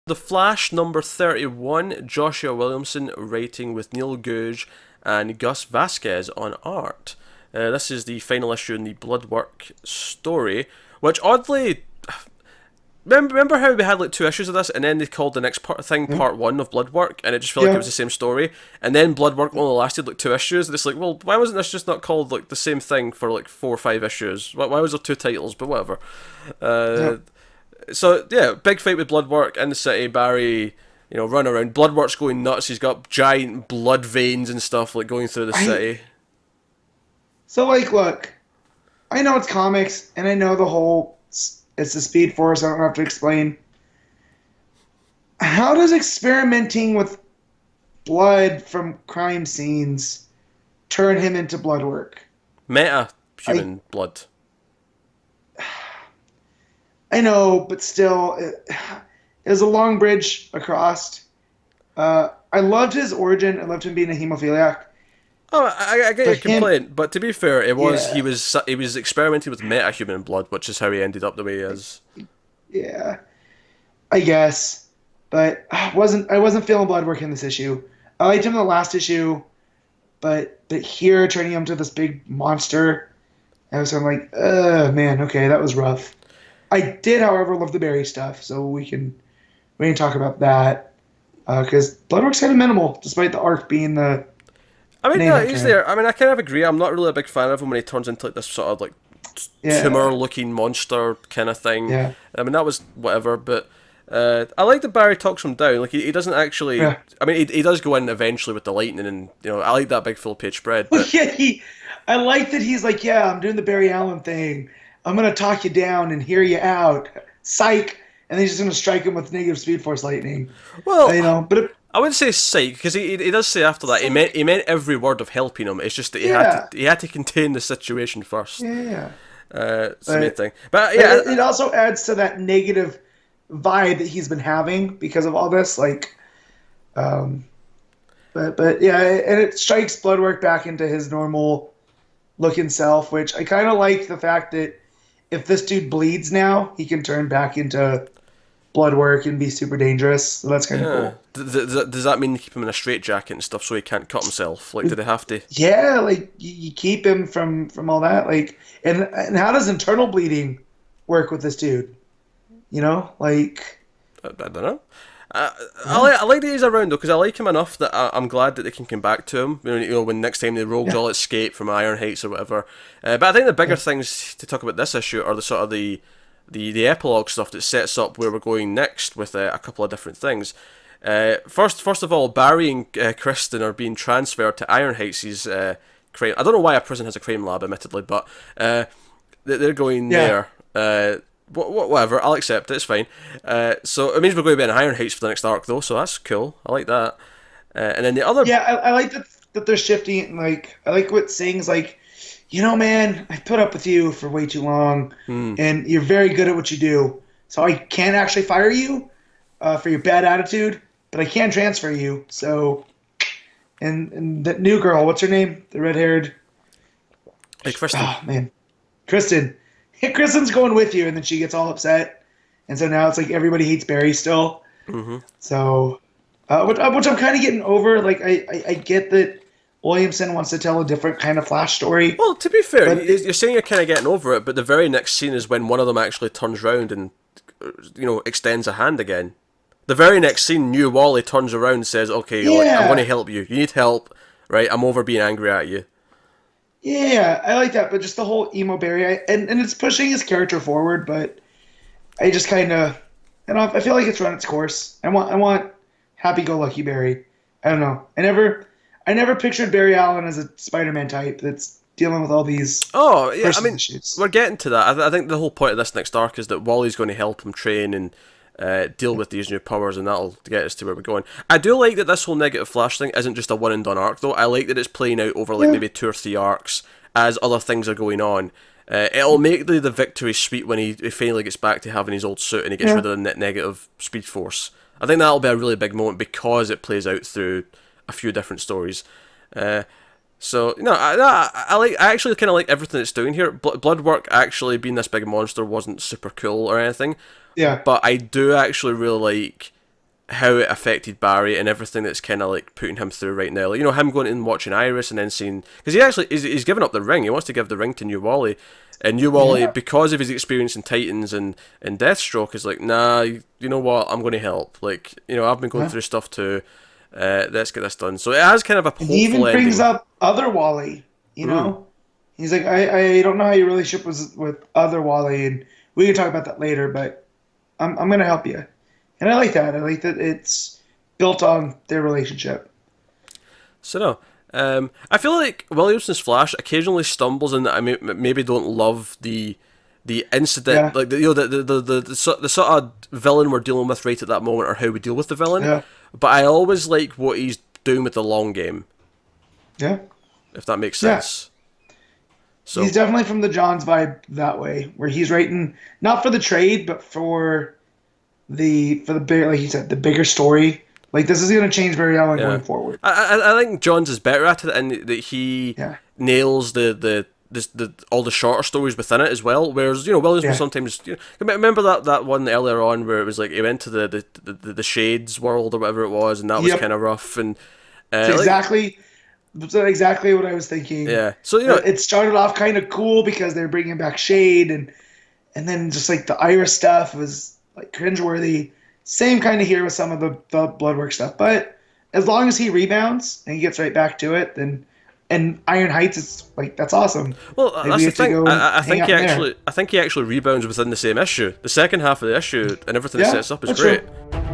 The Flash number 31, Joshua Williamson writing with Neil Gouge and Gus Vasquez on art. This is the final issue in the Bloodwork story, which oddly... Remember how we had like two issues of this, and then they called the next part 1 of Bloodwork, and it just felt like it was the same story, and then Bloodwork only lasted like 2 issues, and it's like, well, why wasn't this just not called like the same thing for like 4 or 5 issues? Why was there 2 titles? But whatever. So yeah, big fight with Bloodwork in the city. Barry, run around. Bloodwork's going nuts. He's got giant blood veins and stuff like going through the city. So like, look, I know it's comics, and I know the whole it's the Speed Force. I don't have to explain. How does experimenting with blood from crime scenes turn him into Bloodwork? Meta human blood. I know, but still, it was a long bridge across. I loved his origin. I loved him being a hemophiliac. Oh, I get your complaint, but to be fair, he was experimenting with metahuman blood, which is how he ended up the way he is. Yeah, I guess, but I wasn't feeling Bloodwork in this issue. I liked him in the last issue, but here turning him to this big monster, I was kind of like, man, okay, that was rough. I did, however, love the Barry stuff, so we can talk about that because Bloodwork's kind of minimal, despite the arc being the. I mean, no, he's there. I mean, I kind of agree. I'm not really a big fan of him when he turns into like this sort of like tumor-looking monster kind of thing. Yeah. I mean, that was whatever, but I like that Barry talks him down. Like he doesn't actually. Yeah. I mean, he does go in eventually with the lightning, and I like that big full-page spread. But... I like that he's like, yeah, I'm doing the Barry Allen thing. I'm gonna talk you down and hear you out. Psych, and then he's just gonna strike him with negative Speed Force lightning. Well, but. I wouldn't say psych, because he does say after that he meant every word of helping him. It's just that he had to contain the situation first. Yeah. It's the main thing. But yeah, it also adds to that negative vibe that he's been having because of all this. Like, but yeah, and it strikes Bloodwork back into his normal looking self, which I kind of like the fact that if this dude bleeds now, he can turn back into Bloodwork and be super dangerous. So that's kind of cool. Does that mean keep him in a straitjacket and stuff so he can't cut himself? Like, do they have to? Yeah, like you keep him from all that. Like, and how does internal bleeding work with this dude? Like I don't know. I like that he's around though, because I like him enough that I'm glad that they can come back to him. When next time the rogues all escape from Iron Heights or whatever. But I think the bigger things to talk about this issue are the sort of the epilogue stuff that sets up where we're going next with a couple of different things. First of all, Barry and Kristen are being transferred to Iron Heights' crime. I don't know why a prison has a crime lab, admittedly, but they're going there. Whatever, I'll accept it, it's fine. So it means we're going to be in Iron Heights for the next arc, though, so that's cool. I like that. And then the other... Yeah, I like that they're shifting. Like, I like what Sing's like, man, I put up with you for way too long, and you're very good at what you do. So I can't actually fire you for your bad attitude, but I can transfer you. So, and that new girl, what's her name? The red-haired... Hey, Kristen. Oh, man. Kristen. Kristen's going with you, and then she gets all upset. And so now it's like everybody hates Barry still. Mm-hmm. So, which I'm kind of getting over. Like, I get that Williamson wants to tell a different kind of Flash story. Well, to be fair, you're saying you're kind of getting over it, but the very next scene is when one of them actually turns around and, extends a hand again. The very next scene, New Wally turns around and says, okay, I'm going to help you. You need help, right? I'm over being angry at you. Yeah, I like that, but just the whole emo Barry, and it's pushing his character forward, but I just kind of, I feel like it's run its course. I want happy-go-lucky Barry. I don't know. I never pictured Barry Allen as a Spider-Man type that's dealing with all these issues. We're getting to that. I think the whole point of this next arc is that Wally's going to help him train and deal with these new powers, and that'll get us to where we're going. I do like that this whole negative Flash thing isn't just a one and done arc, though. I like that it's playing out over maybe 2 or 3 arcs as other things are going on. It'll make the victory sweet when he finally gets back to having his old suit and he gets rid of the negative Speed Force. I think that'll be a really big moment because it plays out through a few different stories. So, I actually kind of like everything it's doing here. Bloodwork actually being this big monster wasn't super cool or anything. Yeah. But I do actually really like how it affected Barry and everything that's kind of like putting him through right now. Like, him going and watching Iris and then seeing, because he's given up the ring. He wants to give the ring to New Wally, and New Wally, because of his experience in Titans and Deathstroke, is like, nah, you know what? I'm going to help. Like, I've been going through stuff too. Let's get this done. So it has kind of a hopeful ending. He even brings ending. up other Wally. He's like, I don't know how your relationship was with other Wally, and we can talk about that later. But I'm going to help you. And I like that. I like that it's built on their relationship. So no, I feel like Williamson's Flash occasionally stumbles in that I maybe don't love the incident, like the sort of villain we're dealing with right at that moment, or how we deal with the villain. Yeah. But I always like what he's doing with the long game. Yeah. If that makes sense. So he's definitely from the Johns vibe that way, where he's writing not for the trade, but for the big, like you said, the bigger story. Like, this is going to change Barry Allen going forward. I think Johns is better at it, and that he nails the all the shorter stories within it as well. Whereas Williamson sometimes remember that one earlier on where it was like he went to the Shades world or whatever it was, and that was kind of rough. And exactly what I was thinking. Yeah, so it started off kind of cool because they're bringing back Shade, and then just like the Iris stuff was like cringeworthy. Same kind of here with some of the Bloodwork stuff, but as long as he rebounds and he gets right back to it, then and Iron Heights is like, that's awesome. Well, that's the thing. I think he actually rebounds within the same issue. The second half of the issue and everything it sets up is great. True.